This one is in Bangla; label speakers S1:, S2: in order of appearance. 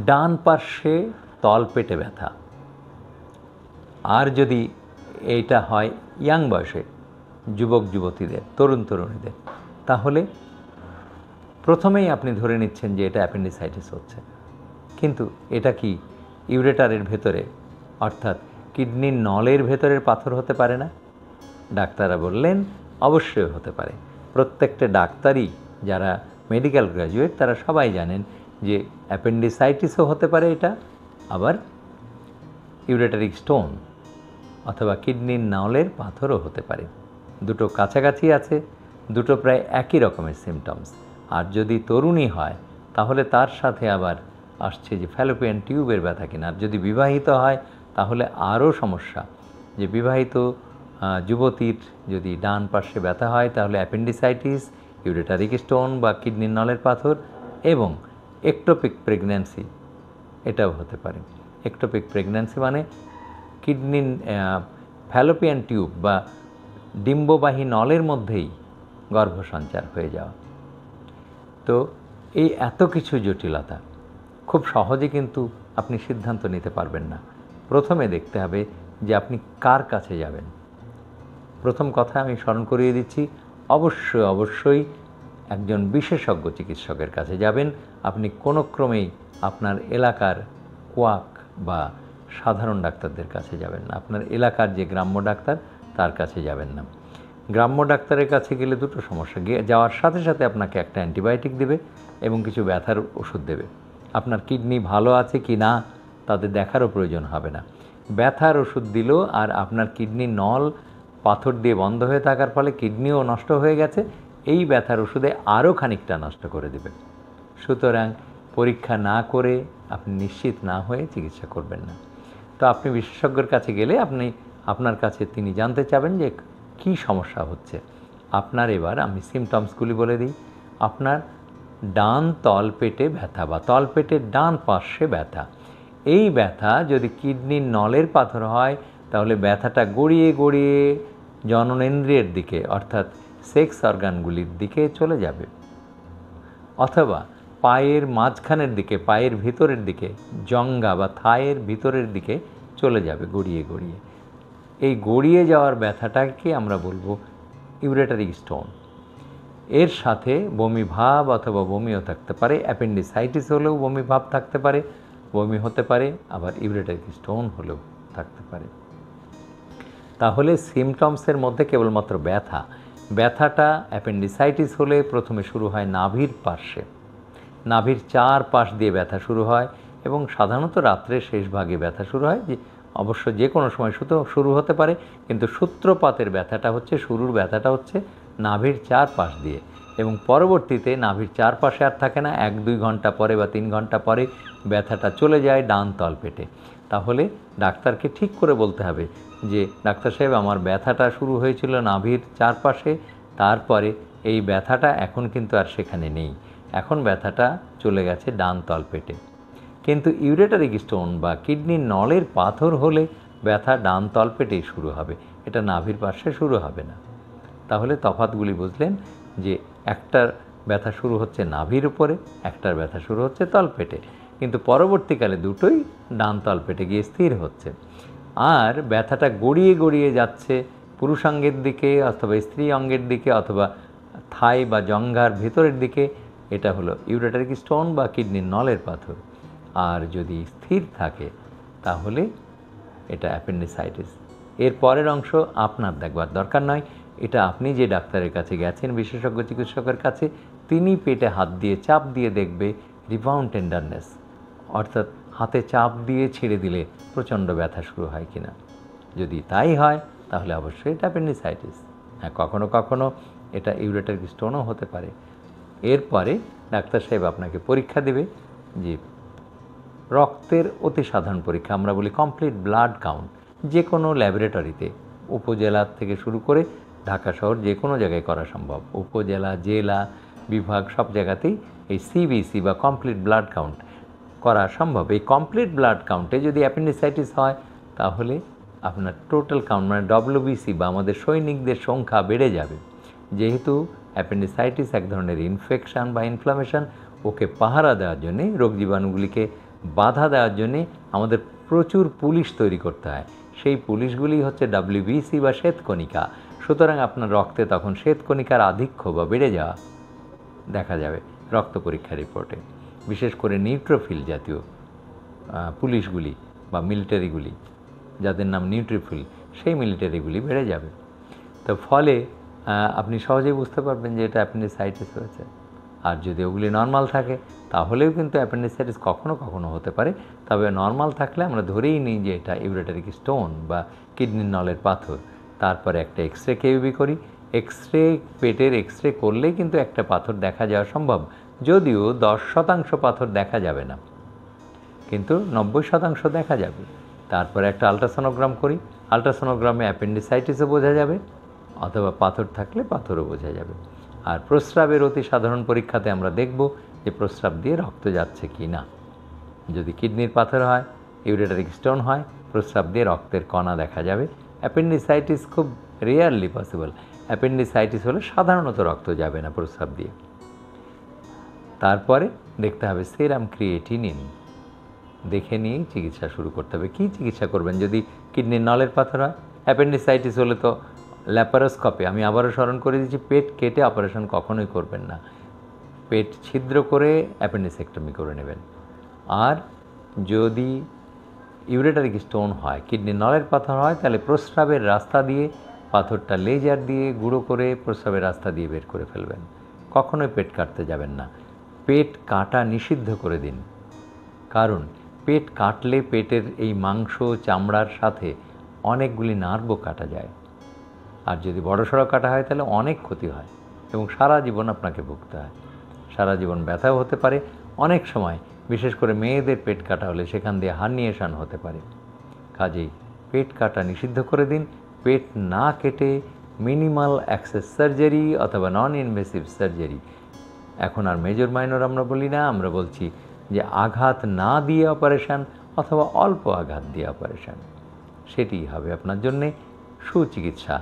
S1: ডান পার্শ্বে তলপেটে ব্যথা, আর যদি এইটা হয় ইয়াং বয়সে যুবক যুবতীদের, তরুণ তরুণীদের, তাহলে প্রথমেই আপনি ধরে নিচ্ছেন যে এটা অ্যাপেন্ডিসাইটিস হচ্ছে। কিন্তু এটা কি ইউরেটারের ভেতরে অর্থাৎ কিডনির নলের ভেতরের পাথর হতে পারে না? ডাক্তাররা বললেন অবশ্যই হতে পারে। প্রত্যেকটা ডাক্তারই যারা মেডিকেল গ্র্যাজুয়েট তারা সবাই জানেন যে অ্যাপেন্ডিসাইটিসও হতে পারে এটা, আবার ইউরেটারিক স্টোন অথবা কিডনির নলের পাথরও হতে পারে। দুটো কাছাকাছি আছে, দুটো প্রায় একই রকমের সিমটমস। আর যদি তরুণী হয় তাহলে তার সাথে আবার আসছে যে ফ্যালোপিয়ান টিউবের ব্যথা কিনা। আর যদি বিবাহিত হয় তাহলে আরও সমস্যা, যে বিবাহিত যুবতীর যদি ডান পার্শ্বে ব্যথা হয় তাহলে অ্যাপেন্ডিসাইটিস, ইউরেটারিক স্টোন বা কিডনির নলের পাথর এবং একটোপিক প্রেগন্যান্সি এটাও হতে পারে। একটোপিক প্রেগন্যান্সি মানে কিডনির ফ্যালোপিয়ান টিউব বা ডিম্ববাহী নলের মধ্যেই গর্ভসঞ্চার হয়ে যাওয়া। তো এই এত কিছু জটিলতা, খুব সহজে কিন্তু আপনি সিদ্ধান্ত নিতে পারবেন না। প্রথমে দেখতে হবে যে আপনি কার কাছে যাবেন। প্রথম কথা আমি স্মরণ করিয়ে দিচ্ছি, অবশ্যই একজন বিশেষজ্ঞ চিকিৎসকের কাছে যাবেন। আপনি কোনো ক্রমেই আপনার এলাকার কোয়াক বা সাধারণ ডাক্তারদের কাছে যাবেন না। আপনার এলাকার যে গ্রাম্য ডাক্তার তার কাছে যাবেন না। গ্রাম্য ডাক্তারের কাছে গেলে দুটো সমস্যা, যাওয়ার সাথে সাথে আপনাকে একটা অ্যান্টিবায়োটিক দেবে এবং কিছু ব্যথার ওষুধ দেবে। আপনার কিডনি ভালো আছে কি না তাদের দেখারও প্রয়োজন হবে না। ব্যথার ওষুধ দিল আর আপনার কিডনির নল পাথর দিয়ে বন্ধ হয়ে থাকার ফলে কিডনিও নষ্ট হয়ে গেছে, এই ব্যথার ওষুধে আরও খানিকটা নষ্ট করে দেবে। সুতরাং পরীক্ষা না করে আপনি নিশ্চিত না হয়ে চিকিৎসা করবেন না। তো আপনি বিশেষজ্ঞের কাছে গেলে আপনার কাছে তিনি জানতে চাবেন যে কী সমস্যা হচ্ছে আপনার। এবার আমি সিমটমসগুলি বলে দিই। আপনার ডান তলপেটে ব্যথা বা তলপেটের ডান পার্শ্বে ব্যথা, এই ব্যথা যদি কিডনির নলের পাথর হয় তাহলে ব্যথাটা গড়িয়ে গড়িয়ে জননেন্দ্রিয়ের দিকে অর্থাৎ সেক্স অর্গানগুলির দিকে চলে যাবে, অথবা পায়ের মাঝখানের দিকে, পায়ের ভিতরের দিকে, জঙ্ঘা বা থায়ের ভিতরের দিকে চলে যাবে গড়িয়ে গড়িয়ে। এই গড়িয়ে যাওয়ার ব্যথাটাকে আমরা বলবো ইউরেটারিক স্টোন। এর সাথে বমি ভাব অথবা বমিও থাকতে পারে। অ্যাপেন্ডিসাইটিস হলেও বমি ভাব থাকতে পারে, বমি হতে পারে, আবার ইউরেটারিক স্টোন হলেও থাকতে পারে। তাহলে সিমটমসের মধ্যে কেবলমাত্র ব্যথাটা অ্যাপেন্ডিসাইটিস হলে প্রথমে শুরু হয় নাভির পার্শ্বে, নাভির চার পাশ দিয়ে ব্যথা শুরু হয় এবং সাধারণত রাত্রের শেষ ভাগে ব্যথা শুরু হয়। যে অবশ্য যে কোনো সময় শুরু হতে পারে, কিন্তু সূত্রপাতের ব্যথাটা হচ্ছে, শুরুর ব্যথাটা হচ্ছে নাভির চার পাশ দিয়ে এবং পরবর্তীতে নাভির চারপাশে আর থাকে না। 1-2 ঘন্টা পরে বা 3 ঘন্টা পরে ব্যথাটা চলে যায় ডান তলপেটে। তাহলে ডাক্তারকে ঠিক করে বলতে হবে যে ডাক্তার সাহেব আমার ব্যথাটা শুরু হয়েছিল নাভির চারপাশে, তারপরে এই ব্যথাটা এখন কিন্তু আর সেখানে নেই, এখন ব্যথাটা চলে গেছে ডান তলপেটে। কিন্তু ইউরেটারিক স্টোন বা কিডনির নলের পাথর হলে ব্যথা ডান তলপেটেই শুরু হবে, এটা নাভির পাশে শুরু হবে না। তাহলে তফাৎগুলি বুঝলেন যে একটার ব্যথা শুরু হচ্ছে নাভির উপরে, একটার ব্যথা শুরু হচ্ছে তলপেটে, কিন্তু পরবর্তীকালে দুটোই ডান তলপেটে গিয়ে স্থির হচ্ছে। আর ব্যথাটা গড়িয়ে গড়িয়ে যাচ্ছে পুরুষাঙ্গের দিকে অথবা স্ত্রী অঙ্গের দিকে অথবা থাই বা জঙ্ঘার ভেতরের দিকে, এটা হলো ইউরেটারিক স্টোন বা কিডনির নলের পাথর। আর যদি স্থির থাকে তাহলে এটা অ্যাপেন্ডিসাইটিস। এর পরের অংশ আপনার দেখবার দরকার নয়, এটা আপনি যে ডাক্তারের কাছে গেছেন বিশেষজ্ঞ চিকিৎসকের কাছে, তিনি পেটে হাত দিয়ে চাপ দিয়ে দেখবে রিবাউন্ড টেন্ডারনেস, অর্থাৎ হাতে চাপ দিয়ে ছেড়ে দিলে প্রচণ্ড ব্যথা শুরু হয় কিনা। যদি তাই হয় তাহলে অবশ্যই এটা অ্যাপেন্ডিসাইটিস। হ্যাঁ, কখনো কখনো এটা ইউরেটারিক স্টোনও হতে পারে। এরপরে ডাক্তার সাহেব আপনাকে পরীক্ষা দেবে, যে রক্তের অতি সাধারণ পরীক্ষা, আমরা বলি কমপ্লিট ব্লাড কাউন্ট, যে কোনো ল্যাবরেটরিতে, উপজেলা থেকে শুরু করে ঢাকা শহর যে কোনো জায়গায় করা সম্ভব। উপজেলা, জেলা, বিভাগ সব জায়গাতেই এই সিবিসি বা কমপ্লিট ব্লাড কাউন্ট করা সম্ভব। এই কমপ্লিট ব্লাড কাউন্টে যদি অ্যাপেন্ডিসাইটিস হয় তাহলে আপনার টোটাল কাউন্ট মানে ডব্লিউবিসি বা আমাদের সৈনিকদের সংখ্যা বেড়ে যাবে। যেহেতু অ্যাপেন্ডিসাইটিস এক ধরনের ইনফেকশান বা ইনফ্লামেশন, ওকে পাহারা দেওয়ার জন্যে, রোগ জীবাণুগুলিকে বাধা দেওয়ার জন্যে আমাদের প্রচুর পুলিশ তৈরি করতে হয়। সেই পুলিশগুলি হচ্ছে WBC বা শ্বেতকণিকা। সুতরাং আপনার রক্তে তখন শ্বেতকণিকার আধিক্য বা বেড়ে যাওয়া দেখা যাবে রক্ত পরীক্ষা রিপোর্টে। বিশেষ করে নিউট্রোফিল জাতীয় পুলিশগুলি বা মিলিটারিগুলি, যাদের নাম নিউট্রোফিল, সেই মিলিটারিগুলি বেড়ে যাবে। তো ফলে আপনি সহজেই বুঝতে পারবেন যে এটা অ্যাপেন্ডিসাইটিস হয়েছে। আর যদি ওগুলি নর্মাল থাকে তাহলেও কিন্তু অ্যাপেন্ডিসাইটিস কখনো কখনো হতে পারে। তবে নর্মাল থাকলে আমরা ধরেই নিই যে এটা ইউরেটারিক স্টোন বা কিডনির নলের পাথর। তারপরে একটা এক্সরে কেউবি করি। পেটের এক্সরে করলেই কিন্তু একটা পাথর দেখা যাওয়া সম্ভব, যদিও 10% পাথর দেখা যাবে না, কিন্তু 90% দেখা যাবে। তারপরে একটা আলট্রাসোনোগ্রাম করি। আলট্রাসোনোগ্রামে অ্যাপেন্ডিসাইটিসও বোঝা যাবে, অথবা পাথর থাকলে পাথরও বোঝা যাবে। আর প্রস্রাবের অতি সাধারণ পরীক্ষাতে আমরা দেখব যে প্রস্রাব দিয়ে রক্ত যাচ্ছে কি না। যদি কিডনির পাথর হয়, ইউরেটারিক স্টোন হয়, প্রস্রাব দিয়ে রক্তের কণা দেখা যাবে। অ্যাপেন্ডিসাইটিস খুব রেয়ারলি পসিবল। অ্যাপেন্ডিসাইটিস হলে সাধারণত রক্ত যাবে না প্রস্রাব দিয়ে। তারপরে দেখতে হবে সেরাম ক্রিয়েটিনিন, দেখে নিয়েই চিকিৎসা শুরু করতে হবে। কী চিকিৎসা করবেন? যদি কিডনির নলের পাথর হয়, অ্যাপেন্ডিসাইটিস হলে তো ল্যাপারোস্কোপি, আমি আবারও স্মরণ করে দিচ্ছি, পেট কেটে অপারেশন কখনোই করবেন না। পেট ছিদ্র করে অ্যাপেন্ডিসেক্টমি করে নেবেন। আর যদি ইউরেটারিক স্টোন হয়, কিডনির নলের পাথর হয়, তাহলে প্রস্রাবের রাস্তা দিয়ে পাথরটা লেজার দিয়ে গুঁড়ো করে প্রস্রাবের রাস্তা দিয়ে বের করে ফেলবেন। কখনোই পেট কাটতে যাবেন না। পেট কাটা নিষিদ্ধ করে দিন, কারণ পেট কাটলে পেটের এই মাংস চামড়ার সাথে অনেকগুলি নার্ভও কাটা যায়। আর যদি বড়সড় কাটা হয় তাহলে অনেক ক্ষতি হয় এবং সারা জীবন আপনাকে ভুগতে হয়। সারা জীবন ব্যথাও হতে পারে। অনেক সময় বিশেষ করে মেয়েদের পেট কাটা হলে সেখান দিয়ে হার্নিয়েশন হতে পারে। কাজেই পেট কাটা নিষিদ্ধ করে দিন। পেট না কেটে মিনিমাল অ্যাক্সেস সার্জারি অথবা নন ইনভেসিভ সার্জারি, এখন আর মেজর মাইনর আমরা বলি না, আমরা বলছি যে আঘাত না দিয়ে অপারেশান অথবা অল্প আঘাত দিয়ে অপারেশান, সেটিই হবে আপনার জন্যে সুচিকিৎসা।